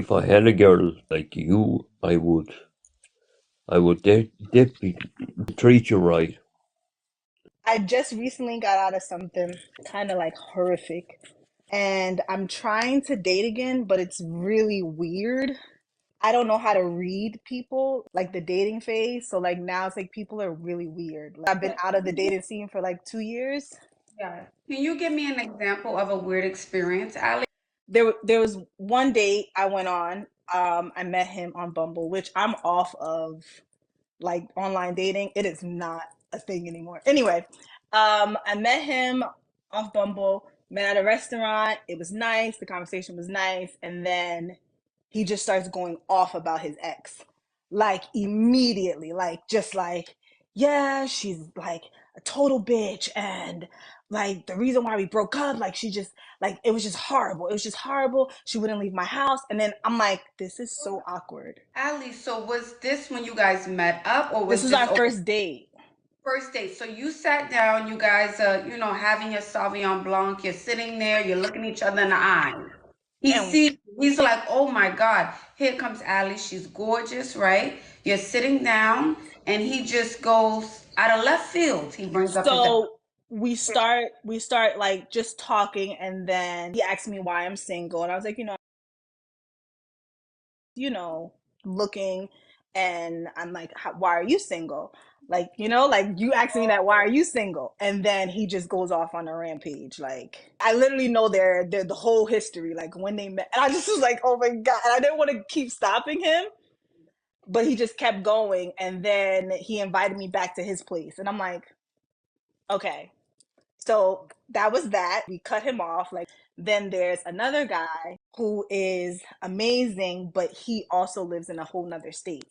If I had a girl like you, I would definitely treat you right. I just recently got out of something kind of like horrific, and I'm trying to date again, but it's really weird. I don't know how to read people, like the dating phase. So like now it's like people are really weird. Like, I've been out of the dating scene for like 2 years. Yeah. Can you give me an example of a weird experience, Ali? There was one date I went on. I met him on Bumble, which I'm off of like online dating. It is not a thing anymore. Anyway, I met him off Bumble, met at a restaurant. It was nice. The conversation was nice. And then he just starts going off about his ex. Like immediately, like just like, yeah, she's like a total bitch. And like the reason why we broke up, like she just like it was just horrible. It was just horrible. She wouldn't leave my house. And then I'm like, this is so awkward. Ali, so was this when you guys met up or This was was this our over first date. first date? So you sat down, you guys having your Sauvignon Blanc, you're sitting there, you're looking each other in the eye. He And sees, he's like, oh my God, here comes Ali. She's gorgeous, right? You're sitting down, and he just goes out of left field. He brings up his ex. so we start like just talking, and then he asked me why I'm single, and I was like, looking, and I'm like, why are you single? Like, like you asking me that, why are you single? And then he just goes off on a rampage. Like, I literally know their the whole history, like when they met. And I just was like, oh my God. And I didn't want to keep stopping him, but he just kept going. And then he invited me back to his place. And I'm like, okay. So that was that. We cut him off. Like, then there's another guy who is amazing, but he also lives in a whole nother state.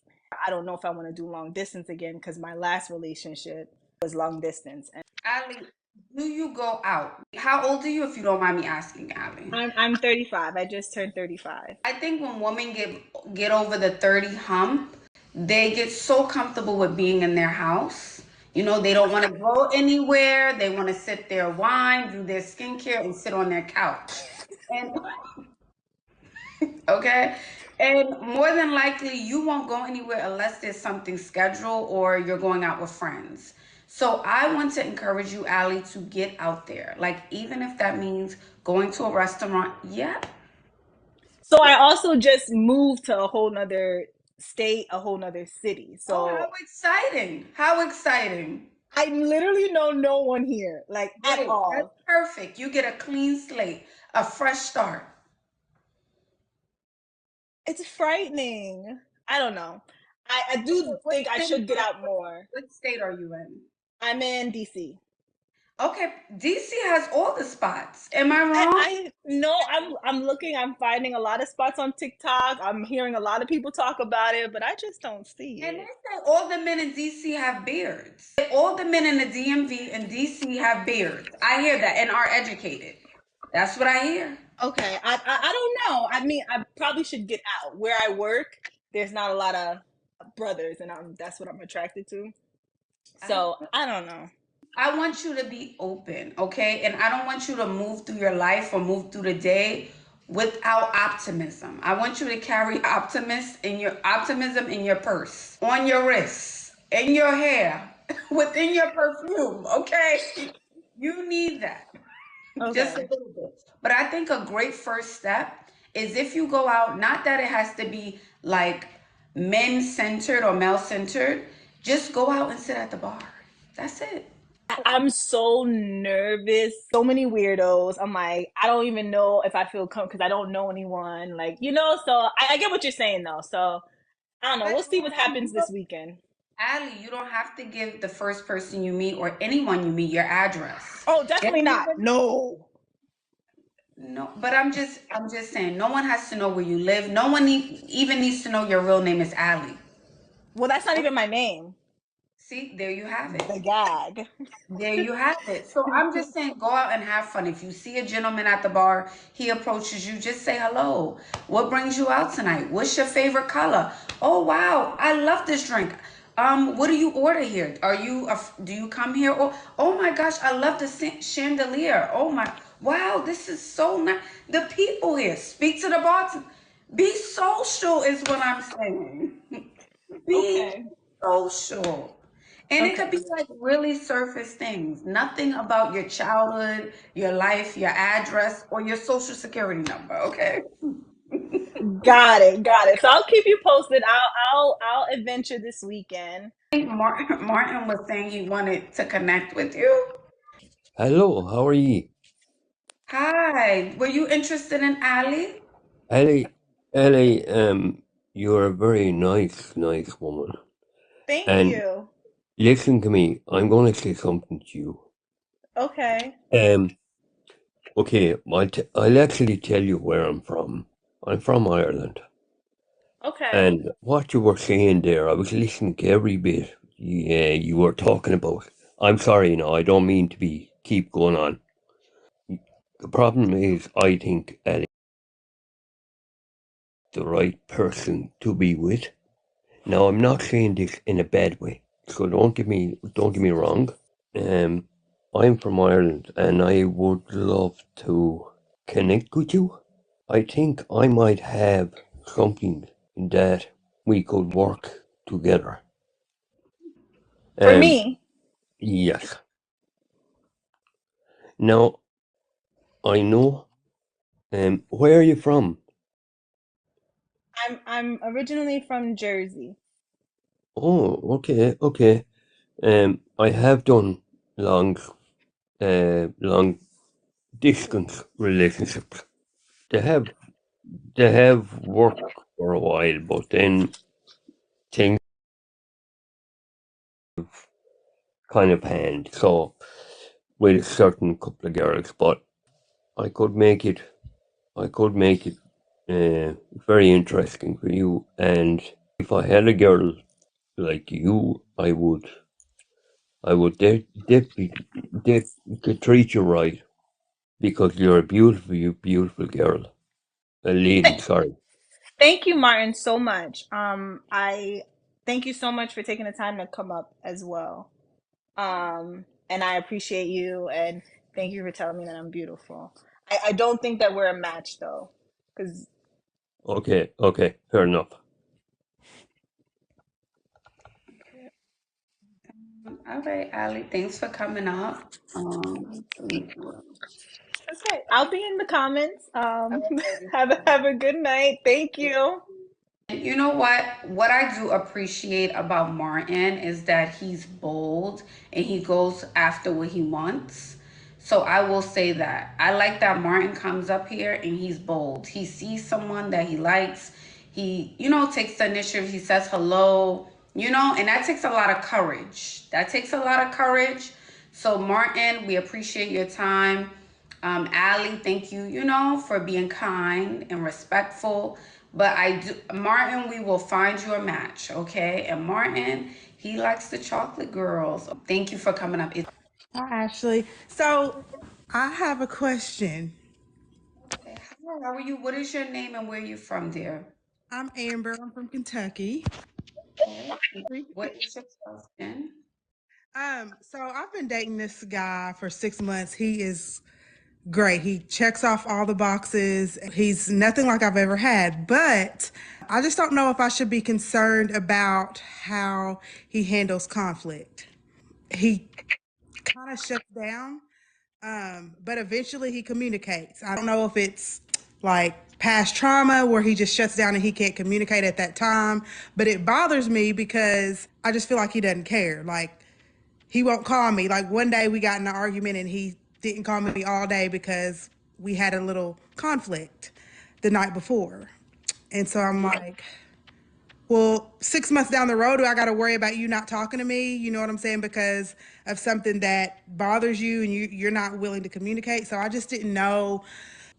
I don't know if I want to do long distance again because my last relationship was long distance. And Ali, do you go out? How old are you, if you don't mind me asking, Ali? I'm 35. I just turned 35. I think when women get over the 30 hump, they get so comfortable with being in their house. They don't want to go anywhere. They want to sit there, whine, do their skincare, and sit on their couch. And okay. And more than likely, you won't go anywhere unless there's something scheduled or you're going out with friends. So I want to encourage you, Ali, to get out there. Like, even if that means going to a restaurant, yeah. So I also just moved to a whole nother state, a whole nother city. Oh, how So exciting! How exciting! I literally know no one here, like at Great. That's all. perfect. You get a clean slate, a fresh start. It's frightening. I don't know. I do What think I city, should get out more. what state are you in? I'm in DC. Okay, DC has all the spots. Am I I wrong? I no, I'm looking, I'm finding a lot of spots on TikTok. I'm hearing a lot of people talk about it, but I just don't see And they it. say all the men in DC have beards. All the men in the DMV and DC have beards. I hear that and are educated. That's what I hear. Okay, I don't know. I mean, I probably should get out. Where I work, there's not a lot of brothers, and that's what I'm attracted to. So I don't know. I want you to be open, okay? And I don't want you to move through your life or move through the day without optimism. I want you to carry optimism in your purse, on your wrists, in your hair, within your perfume, okay? You need that. Just a Okay. little bit. But I think a great first step is if you go out, not that it has to be like men centered or male centered, just go out and sit at the bar. That's it. I'm so nervous. So many weirdos. I'm like, I don't even know if I feel because I don't know anyone. Like, so I get what you're saying though. So I don't know. But We'll see what happens you this don't, weekend. Ali, you don't have to give the first person you meet or anyone you meet your address. Oh, Just definitely give not. them, No. no, but I'm just saying, no one has to know where you live. No one even needs to know your real name is Ali. Well, that's not even my name. See, there you have it. The gag. There you have it. So I'm just saying, go out and have fun. If you see a gentleman at the bar, he approaches you, just say hello. What brings you out tonight? What's your favorite color? Oh wow, I love this drink. What do you order here? Do you come here? Oh my gosh, I love the chandelier. Oh my, wow, this is so nice. The people here. Speak to the bartender. Be social is what I'm saying. Be Okay. social. And it could Okay. be like really surface things. Nothing about your childhood, your life, your address, or your social security number, okay? Got it. Got it. So I'll keep you posted. I'll adventure this weekend. I think Martin was saying he wanted to connect with you. Hello, how are ye? Hi, were you interested in Ali? Ellie, Ellie, you're a very nice woman. Thank And you. listen to me, I'm going to say something to you. Okay. Um, okay, I'll actually tell you where I'm from. I'm from Ireland. Okay. And what you were saying there, I was listening to every bit you were talking about. I'm sorry, I don't mean to keep going on. The problem is, I think Ellie is the right person to be with. Now, I'm not saying this in a bad way, so don't get me wrong. I'm from Ireland, and I would love to connect with you. I think I might have something that we could work together. For Um, me, yes. Now, I know. Where are you from? I'm originally from Jersey. Oh, okay. I have done long distance relationships. They have they have worked for a while, but then things kind of panned. So with a certain couple of girls, but I could make it. I could make it very interesting for you. And if I had a girl like you, I would could treat you right because you're a beautiful girl, a lady. Th- Sorry. Thank you, Martin, so much. I thank you so much for taking the time to come up as well. And I appreciate you and thank you for telling me that I'm beautiful. I don't think that we're a match though, because Okay, fair enough. All right, Ali, thanks for coming up. okay, I'll be in the comments. Alrighty. Have a good night. Thank you. You know what? What I do appreciate about Martin is that he's bold and he goes after what he wants. So I will say that. I like that Martin comes up here and he's bold. He sees someone that he likes. He, takes the initiative. He says hello, and that takes a lot of courage. That takes a lot of courage. So, Martin, we appreciate your time. Allie, thank you, for being kind and respectful. But Martin, we will find you a match, okay? And Martin, he likes the chocolate girls. Thank you for coming up. Hi, Ashley. So I have a question. Okay. Hi, how are you? What is your name and where are you from, dear? I'm Amber. I'm from Kentucky. Okay. What is your question? So I've been dating this guy for 6 months. He is great. He checks off all the boxes. He's nothing like I've ever had, but I just don't know if I should be concerned about how he handles conflict. He kind of shuts down. But eventually he communicates. I don't know if it's like past trauma where he just shuts down and he can't communicate at that time, but it bothers me because I just feel like he doesn't care. Like he won't call me. Like one day we got in an argument and he didn't call me all day because we had a little conflict the night before. And so I'm like, well, 6 months down the road, do I got to worry about you not talking to me? You know what I'm saying? Because of something that bothers you and you're not willing to communicate. So I just didn't know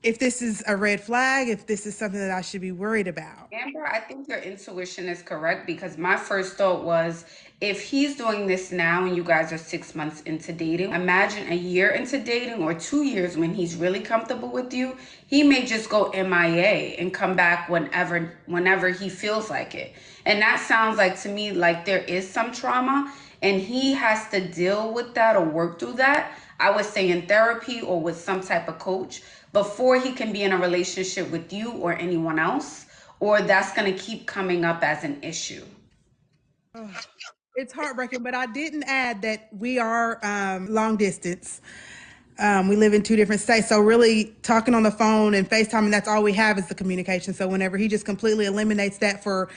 if this is a red flag, if this is something that I should be worried about. Amber, I think your intuition is correct because my first thought was if he's doing this now and you guys are 6 months into dating, imagine a year into dating or 2 years when he's really comfortable with you, he may just go MIA and come back whenever he feels like it. And that sounds like to me like there is some trauma and he has to deal with that or work through that. I would say in therapy or with some type of coach before he can be in a relationship with you or anyone else or that's going to keep coming up as an issue? It's heartbreaking, but I didn't add that we are long distance. We live in two different states. So really talking on the phone and FaceTiming, that's all we have is the communication. So whenever he just completely eliminates that for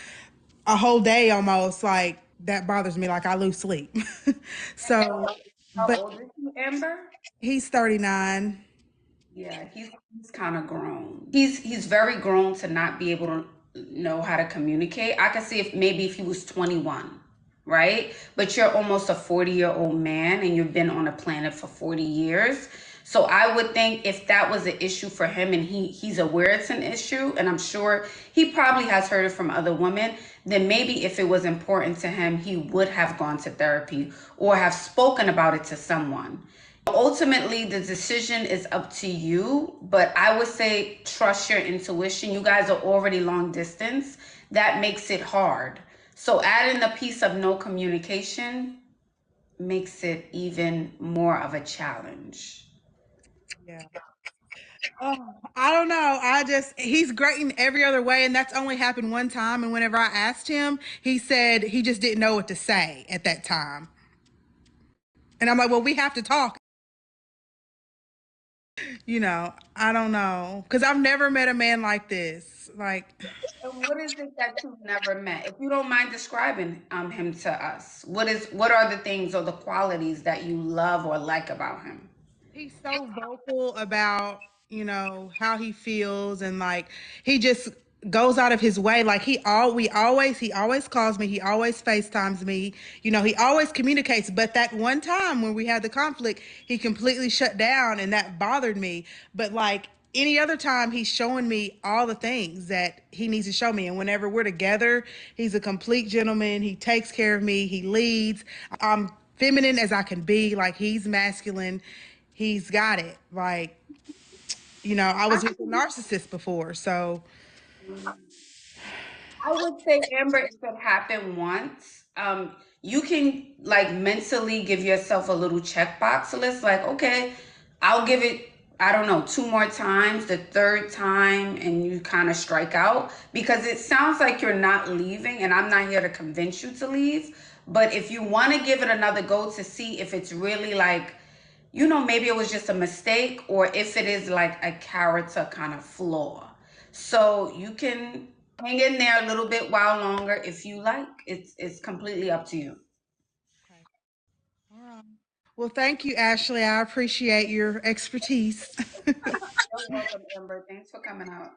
a whole day almost, like that bothers me. Like I lose sleep. So, How but old is he, Amber? he's 39. Yeah, he's kind of grown. He's very grown to not be able to know how to communicate. I could see if maybe if he was 21, right? But you're almost a 40-year-old man and you've been on a planet for 40 years. So I would think if that was an issue for him and he's aware it's an issue, and I'm sure he probably has heard it from other women, then maybe if it was important to him, he would have gone to therapy or have spoken about it to someone. Ultimately, the decision is up to you, but I would say trust your intuition. You guys are already long distance. That makes it hard. So adding the piece of no communication makes it even more of a challenge. Yeah. Oh, I don't know. He's great in every other way. And that's only happened one time. And whenever I asked him, he said he just didn't know what to say at that time. And I'm like, well, we have to talk. I don't know. Because I've never met a man like this. Like, And what is it that you've never met? If you don't mind describing him to us, what are the things or the qualities that you love or like about him? he's so vocal about, how he feels, and like he just goes out of his way. Like he always calls me, he always FaceTimes me, he always communicates. But that one time when we had the conflict, he completely shut down and that bothered me. But like any other time, he's showing me all the things that he needs to show me. And whenever we're together, he's a complete gentleman. He takes care of me, he leads. I'm feminine as I can be, like he's masculine. He's got it. Like, I was with a narcissist before, so I would say, Amber, if it happened once, you can like mentally give yourself a little checkbox list, like, okay, I'll give it, I don't know, 2 more times, the third time, and you kind of strike out because it sounds like you're not leaving, and I'm not here to convince you to leave. But if you want to give it another go to see if it's really like, maybe it was just a mistake or if it is like a character kind of flaw. So you can hang in there a little bit while longer if you like. It's completely up to you. okay. All right. Well, thank you, Ashley. I appreciate your expertise. You're welcome, Amber. Thanks for coming out.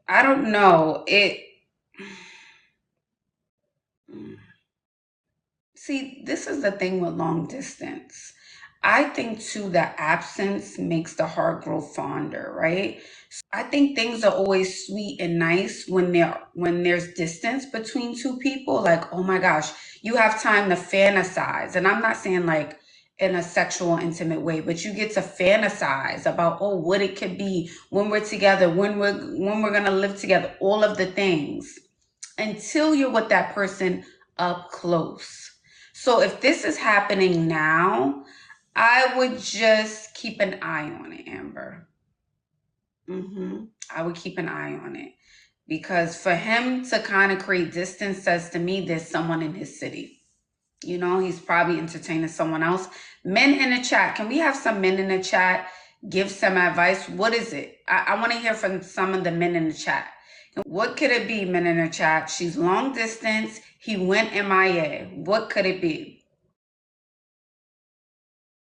I don't know. See, this is the thing with long distance. I think too that absence makes the heart grow fonder, right? I think things are always sweet and nice when there's distance between two people. Like, oh my gosh, you have time to fantasize. And I'm not saying like in a sexual intimate way, but you get to fantasize about what it could be when we're together, when we're gonna live together, all of the things until you're with that person up close. So if this is happening now, I would just keep an eye on it, Amber. I would keep an eye on it because for him to kind of create distance says to me there's someone in his city. He's probably entertaining someone else. Men in the chat, can we have some men in the chat give some advice? What is it? I want to hear from some of the men in the chat. What could it be, men in the chat? She's long distance. He went MIA. What could it be?